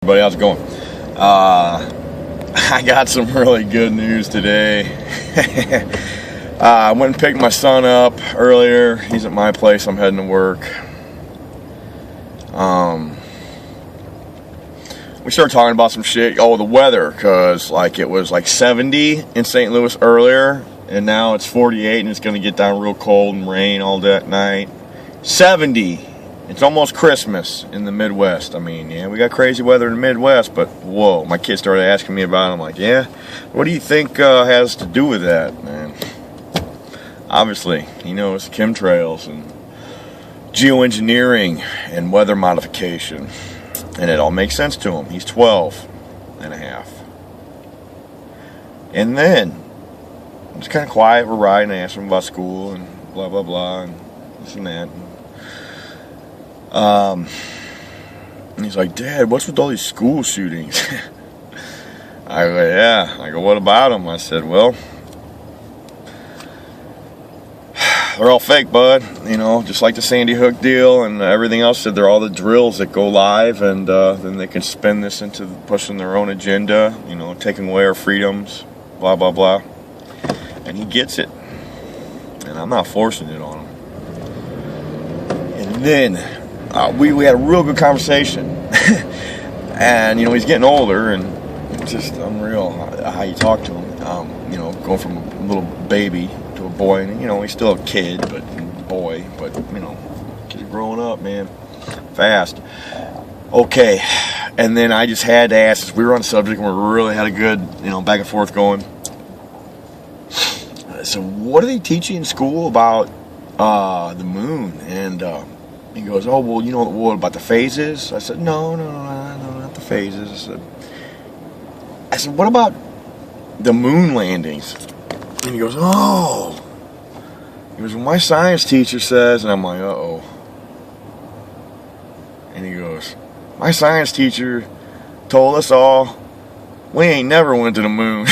Everybody, how's it going? I got some really good news today. I went and picked my son up earlier. He's at my place. I'm heading to work. We started talking about some shit. Oh, the weather, because like it was like 70 in St. Louis earlier, and now it's 48, and it's going to get down real cold and rain all that night. 70. It's almost Christmas in the Midwest. I mean, yeah, we got crazy weather in the Midwest, but whoa, my kids started asking me about it. I'm like, yeah, what do you think has to do with that, man? Obviously, he knows chemtrails and geoengineering and weather modification, and it all makes sense to him. He's 12 and a half. And then, it's kind of quiet, we're riding, I asked him about school and blah, blah, blah, and this and that. And he's like, Dad, what's with all these school shootings? I go, yeah. I go, what about them? I said, well, they're all fake, bud. You know, just like the Sandy Hook deal and everything else. Said they're all the drills that go live, and then they can spin this into pushing their own agenda, you know, taking away our freedoms, blah, blah, blah. And he gets it. And I'm not forcing it on him. And then we had a real good conversation. And, you know, he's getting older, and it's just unreal how you talk to him. You know, going from a little baby to a boy, and, you know, he's still a kid, but boy, but, you know, kids are growing up, man, fast. Okay, and then I just had to ask, we were on the subject, and we really had a good, you know, back and forth going. So what are they teaching in school about the moon? And he goes, oh, well, you know what about the phases? I said, no, not the phases. I said, what about the moon landings? And he goes, oh. He goes, well, my science teacher says, and I'm like, uh-oh. And he goes, my science teacher told us all we ain't never went to the moon.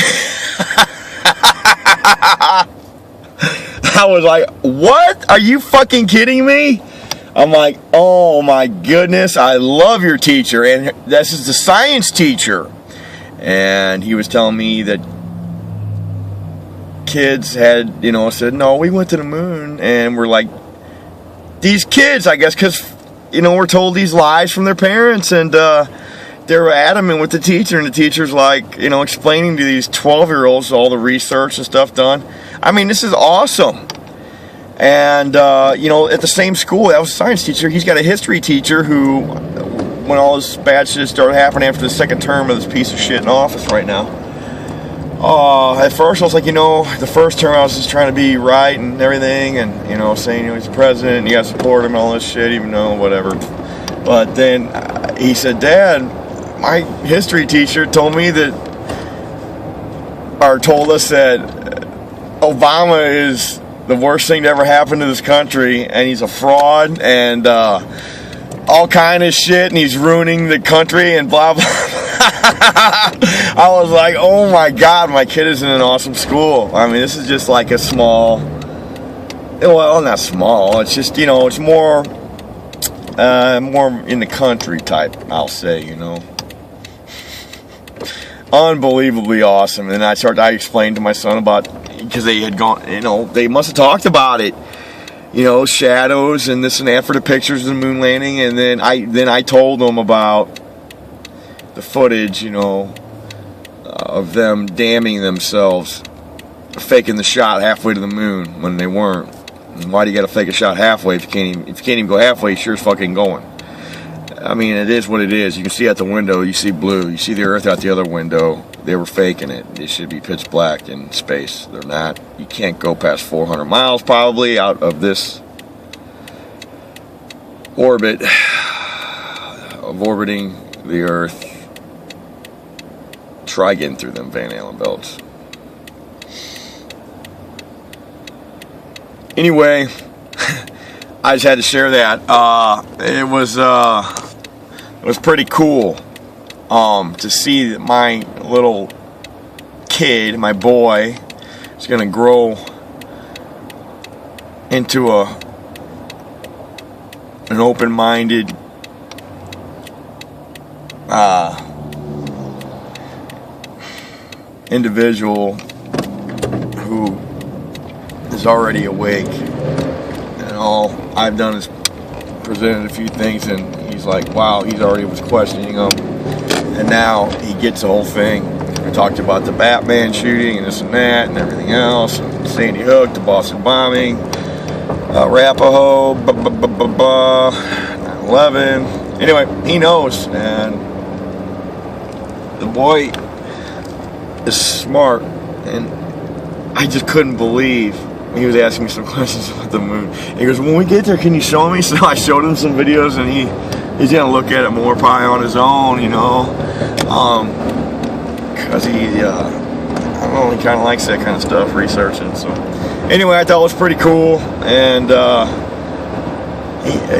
I was like, what? Are you fucking kidding me? I'm like, oh my goodness, I love your teacher. And this is the science teacher. And he was telling me that kids had, you know, said, no, we went to the moon. And we're like, these kids, I guess, because, you know, we're told these lies from their parents. And they were adamant with the teacher. And the teacher's like, you know, explaining to these 12-year-olds all the research and stuff done. I mean, this is awesome. And, you know, at the same school, that was a science teacher. He's got a history teacher who, when all this bad shit started happening after the second term of this piece of shit in office right now, at first I was like, you know, the first term I was just trying to be right and everything, and, you know, saying, you know, he's the president, and you gotta support him and all this shit, even though, whatever. But then he said, Dad, my history teacher told me that, or told us that Obama is the worst thing to ever happen to this country, and he's a fraud, and all kind of shit, and he's ruining the country, and blah, blah. I was like, oh my God, my kid is in an awesome school. I mean, this is just like a small, well, not small, it's just, you know, it's more in the country type, I'll say, you know. Unbelievably awesome. And I explained to my son about, because they had gone, you know, they must have talked about it, you know, shadows and this and that for the pictures of the moon landing. And then I told them about the footage, you know, of them damning themselves, faking the shot halfway to the moon when they weren't. And why do you got to fake a shot halfway if you can't even go halfway? You sure as fucking going. I mean, it is what it is. You can see out the window, you see blue. You see the Earth out the other window. They were faking it. It should be pitch black in space. They're not. You can't go past 400 miles probably out of this orbit of orbiting the Earth. Try getting through them Van Allen belts. Anyway, I just had to share that. It was pretty cool to see that my little kid, my boy, is going to grow into an open-minded, individual who is already awake, and all I've done is presented a few things, and he's like, wow, he's already was questioning them, and now he gets the whole thing. We talked about the Batman shooting and this and that and everything else, and Sandy Hook, the Boston bombing, Arapahoe, 9/11. Anyway, he knows, and the boy is smart, and I just couldn't believe he was asking me some questions about the moon. He goes, when we get there, can you show me? So I showed him some videos, and he's gonna look at it more probably on his own, you know, because he I don't know, he kind of likes that kind of stuff, researching. So anyway, I thought it was pretty cool, and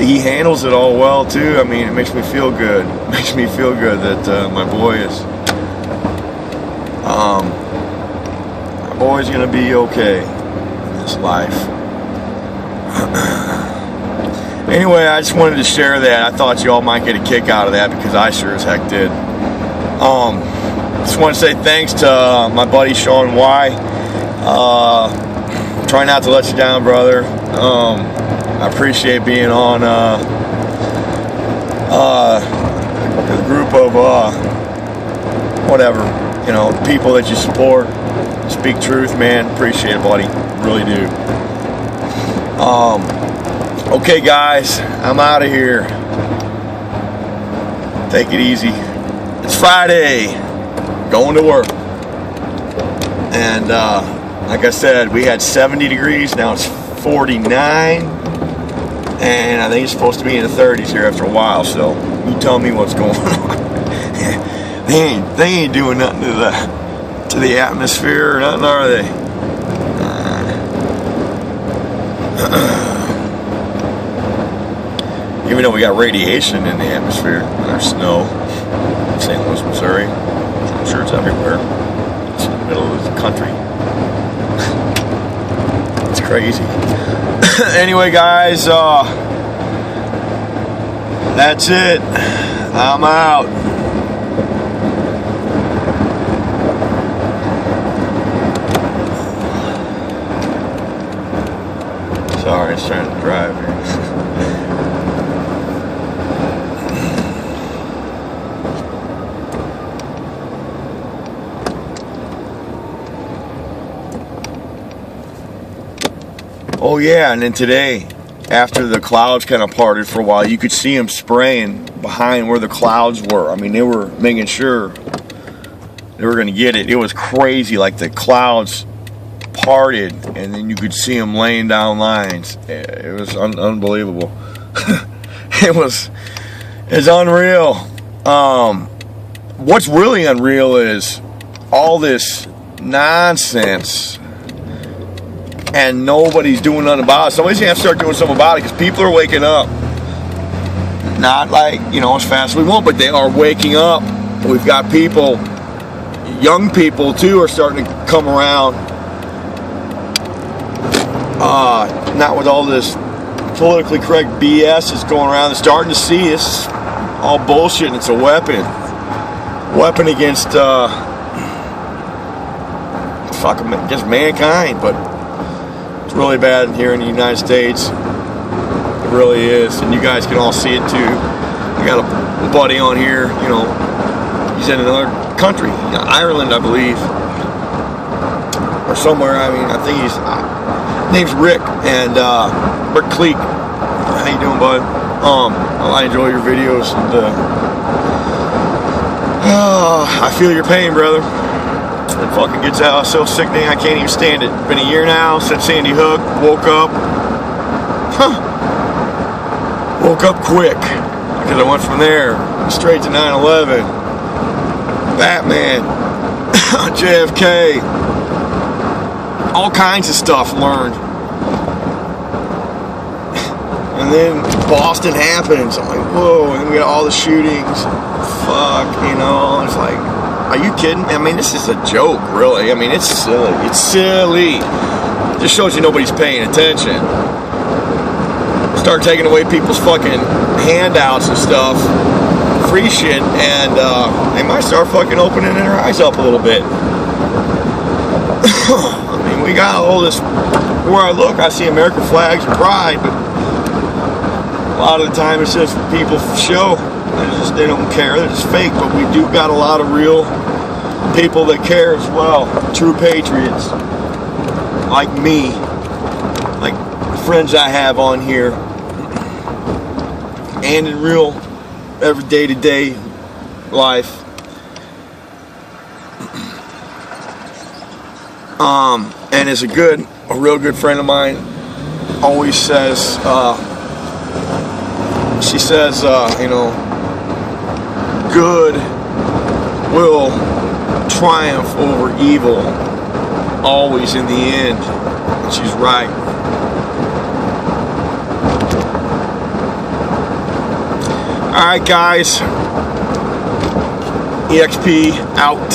he handles it all well too. I mean, it makes me feel good. It makes me feel good that my boy is always gonna be okay in this life. Anyway, I just wanted to share that. I thought you all might get a kick out of that, because I sure as heck did. Just want to say thanks to my buddy Sean Y. Try not to let you down, brother. I appreciate being on a group of whatever, you know, people that you support. Speak truth, man. Appreciate it, buddy. Really do. Okay, guys, I'm out of here. Take it easy. It's Friday. Going to work. And like I said, we had 70 degrees. Now it's 49. And I think it's supposed to be in the 30s here after a while. So you tell me what's going on. They ain't doing nothing to the atmosphere or nothing, are they? Even though we got radiation in the atmosphere, and there's snow in St. Louis, Missouri. I'm sure it's everywhere. It's in the middle of the country. It's crazy. Anyway, guys, that's it. I'm out. Sorry, I was trying to drive here. Oh yeah, and then today, after the clouds kind of parted for a while, you could see them spraying behind where the clouds were. I mean, they were making sure they were going to get it. It was crazy, like the clouds parted, and then you could see them laying down lines. It was unbelievable. It's unreal. What's really unreal is all this nonsense, and nobody's doing nothing about it. Somebody's gonna have to start doing something about it, because people are waking up. Not like, you know, as fast as we want, but they are waking up. We've got people, young people too, are starting to come around. Not with all this politically correct BS that's going around. They're starting to see it's all bullshit, and it's a weapon against against mankind. But it's really bad here in the United States. It really is, and you guys can all see it too. I got a buddy on here, you know, he's in another country, Ireland, I believe, or somewhere. I mean, I think his name's Rick, and Rick Cleek. How you doing, bud? I enjoy your videos, and I feel your pain, brother. It fucking gets out so sickening, I can't even stand it. Been a year now since Sandy Hook. Woke up. Woke up quick, because I went from there straight to 9/11, Batman, JFK, all kinds of stuff learned. And then Boston happens. I'm like, whoa, and then we got all the shootings. Fuck, you know, it's like, are you kidding? I mean, this is a joke, really. I mean, it's silly. It's silly. It just shows you nobody's paying attention. Start taking away people's fucking handouts and stuff free shit, and they might start fucking opening their eyes up a little bit. I mean, we got all this. Where I look, I see American flags and pride, but a lot of the time it's just people show. They don't care. They're just fake. But we do got a lot of real people that care as well. True patriots, like me, like the friends I have on here, and in real, every day-to-day life. And is a real good friend of mine. Always says, she says, you know, good will triumph over evil, always in the end. And she's right. All right, guys. EXP out.